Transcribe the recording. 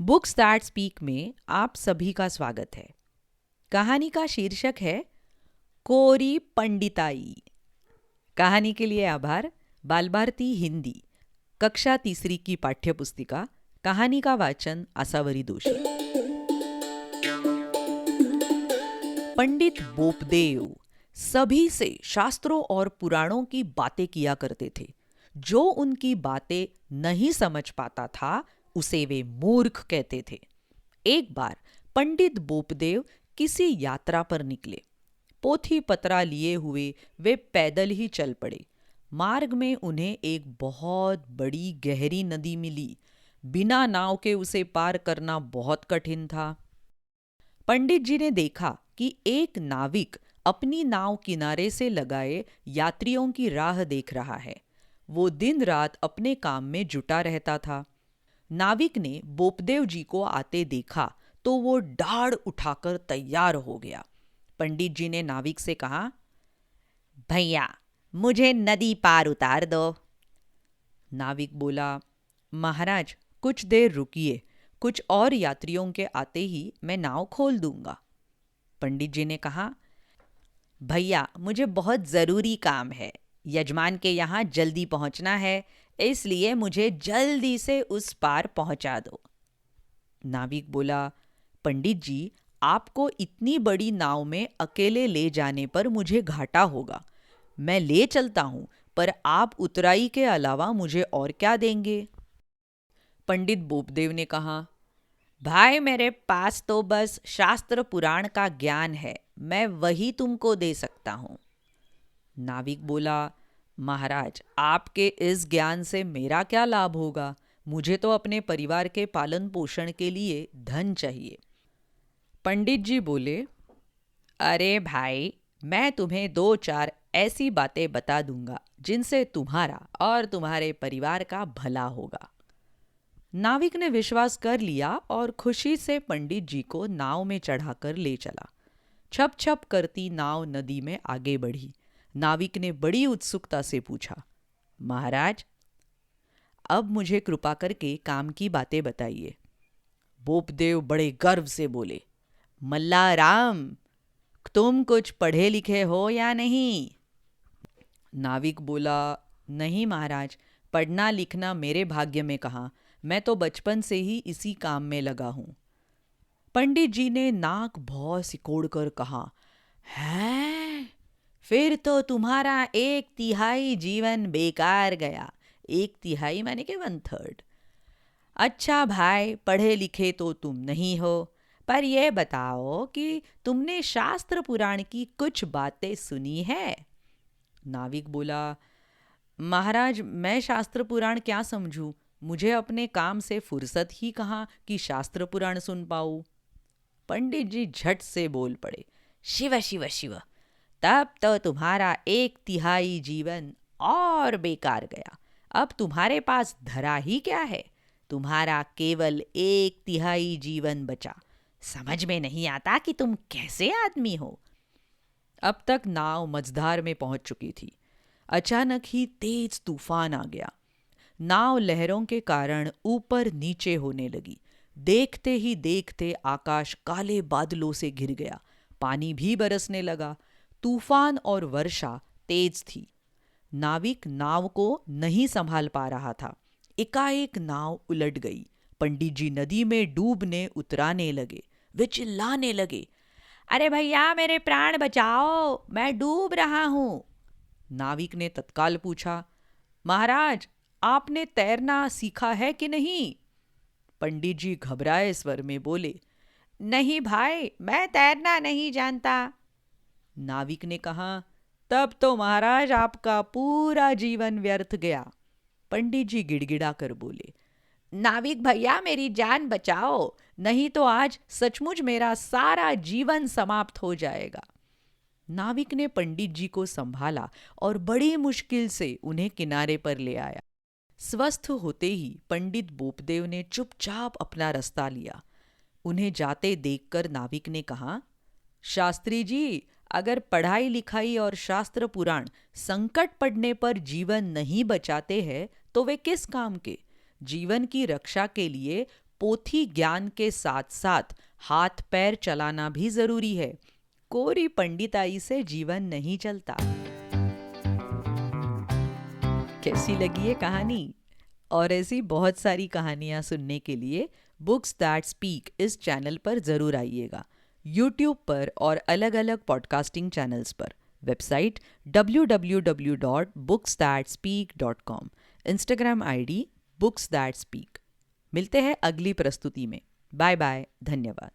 Books that speak में आप सभी का स्वागत है। कहानी का शीर्षक है कोरी पंडिताई। कहानी के लिए आभार। बाल भारती हिंदी कक्षा तीसरी की पाठ्यपुस्तिका। कहानी का वाचन आसावरी दोषी। पंडित बोपदेव सभी से शास्त्रों और पुराणों की बातें किया करते थे। जो उनकी बातें नहीं समझ पाता था उसे वे मूर्ख कहते थे। एक बार पंडित बोपदेव किसी यात्रा पर निकले। पोथी पतरा लिए हुए वे पैदल ही चल पड़े। मार्ग में उन्हें एक बहुत बड़ी गहरी नदी मिली। बिना नाव के उसे पार करना बहुत कठिन था। पंडित जी ने देखा कि एक नाविक अपनी नाव किनारे से लगाए यात्रियों की राह देख रहा है। वो दिन रात अपने काम में जुटा रहता था। नाविक ने बोपदेव जी को आते देखा तो वो डाढ़ उठाकर तैयार हो गया। पंडित जी ने नाविक से कहा, भैया मुझे नदी पार उतार दो। नाविक बोला, महाराज कुछ देर रुकिए, कुछ और यात्रियों के आते ही मैं नाव खोल दूंगा। पंडित जी ने कहा, भैया मुझे बहुत ज़रूरी काम है, यजमान के यहाँ जल्दी पहुँचना है, इसलिए मुझे जल्दी से उस पार पहुँचा दो। नाविक बोला, पंडित जी आपको इतनी बड़ी नाव में अकेले ले जाने पर मुझे घाटा होगा। मैं ले चलता हूँ, पर आप उतराई के अलावा मुझे और क्या देंगे? पंडित बोपदेव ने कहा, भाई मेरे पास तो बस शास्त्र पुराण का ज्ञान है, मैं वही तुमको दे सकता हूँ। नाविक बोला, महाराज आपके इस ज्ञान से मेरा क्या लाभ होगा? मुझे तो अपने परिवार के पालन पोषण के लिए धन चाहिए। पंडित जी बोले, अरे भाई मैं तुम्हें दो चार ऐसी बातें बता दूंगा जिनसे तुम्हारा और तुम्हारे परिवार का भला होगा। नाविक ने विश्वास कर लिया और खुशी से पंडित जी को नाव में चढ़ाकर ले चला। छप छप करती नाव नदी में आगे बढ़ी। नाविक ने बड़ी उत्सुकता से पूछा, महाराज अब मुझे कृपा करके काम की बातें बताइए। बोपदेव बड़े गर्व से बोले, मल्लाराम तुम कुछ पढ़े लिखे हो या नहीं? नाविक बोला, नहीं महाराज, पढ़ना लिखना मेरे भाग्य में कहाँ, मैं तो बचपन से ही इसी काम में लगा हूँ। पंडित जी ने नाक भौं सिकोड़ कर कहा, है फिर तो तुम्हारा एक तिहाई जीवन बेकार गया। एक तिहाई माने के 1/3। अच्छा भाई पढ़े लिखे तो तुम नहीं हो, पर यह बताओ कि तुमने शास्त्र पुराण की कुछ बातें सुनी है? नाविक बोला, महाराज मैं शास्त्र पुराण क्या समझूं, मुझे अपने काम से फुर्सत ही कहाँ कि शास्त्र पुराण सुन पाऊं। पंडित जी झट से बोल पड़े, शिव शिव शिव, तब तो तुम्हारा एक तिहाई जीवन और बेकार गया। अब तुम्हारे पास धरा ही क्या है? तुम्हारा केवल एक तिहाई जीवन बचा। समझ में नहीं आता कि तुम कैसे आदमी हो। अब तक नाव मझधार में पहुंच चुकी थी। अचानक ही तेज तूफान आ गया। नाव लहरों के कारण ऊपर नीचे होने लगी। देखते ही देखते आकाश काले बादलों से घिर गया। पानी भी बरसने लगा। तूफान और वर्षा तेज थी। नाविक नाव को नहीं संभाल पा रहा था। एकाएक नाव उलट गई। पंडित जी नदी में डूबने उतराने लगे। वे चिल्लाने लगे, अरे भैया मेरे प्राण बचाओ, मैं डूब रहा हूँ। नाविक ने तत्काल पूछा, महाराज आपने तैरना सीखा है कि नहीं? पंडित जी घबराए स्वर में बोले, नहीं भाई मैं तैरना नहीं जानता। नाविक ने कहा, तब तो महाराज आपका पूरा जीवन व्यर्थ गया। पंडित जी गिड़गिड़ा कर बोले, नाविक भैया मेरी जान बचाओ, नहीं तो आज सचमुच मेरा सारा जीवन समाप्त हो जाएगा। नाविक ने पंडित जी को संभाला और बड़ी मुश्किल से उन्हें किनारे पर ले आया। स्वस्थ होते ही पंडित बोपदेव ने चुपचाप अपना रास्ता लिया। उन्हें जाते देखकर नाविक ने कहा, शास्त्री जी अगर पढ़ाई लिखाई और शास्त्र पुराण संकट पड़ने पर जीवन नहीं बचाते हैं तो वे किस काम के? जीवन की रक्षा के लिए पोथी ज्ञान के साथ साथ हाथ पैर चलाना भी जरूरी है। कोरी पंडिताई से जीवन नहीं चलता। कैसी लगी ये कहानी? और ऐसी बहुत सारी कहानियाँ सुनने के लिए बुक्स दैट स्पीक इस चैनल पर ज़रूर आइएगा। यूट्यूब पर और अलग अलग पॉडकास्टिंग चैनल्स पर। Website www.booksthatspeak.com। Instagram ID books that speak. मिलते हैं अगली प्रस्तुति में। बाय बाय, धन्यवाद।